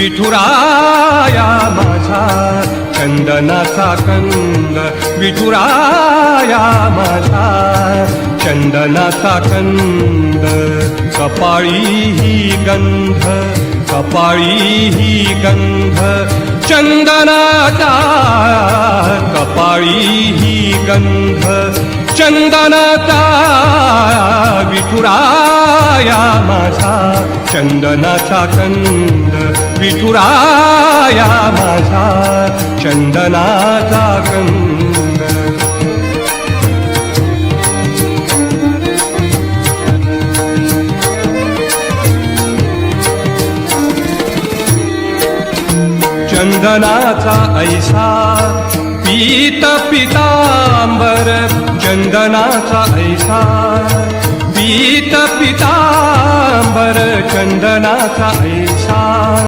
विठुराया माझा चंदनाचा कंद, विठुराया माझा चंदनाचा कंद. कपाळी ही गंध, कपाळी ही गंध चंदनाचा, कपाळी ही गंध चंदनाचा. विठुराया माझा चंदनाचा कंद, विठुराया माझा चंदनाचा कंद. चंदनाचा ऐसा पीत पितांबर, चंदनाचा ऐसा पीत पितांबर, चंदनाचा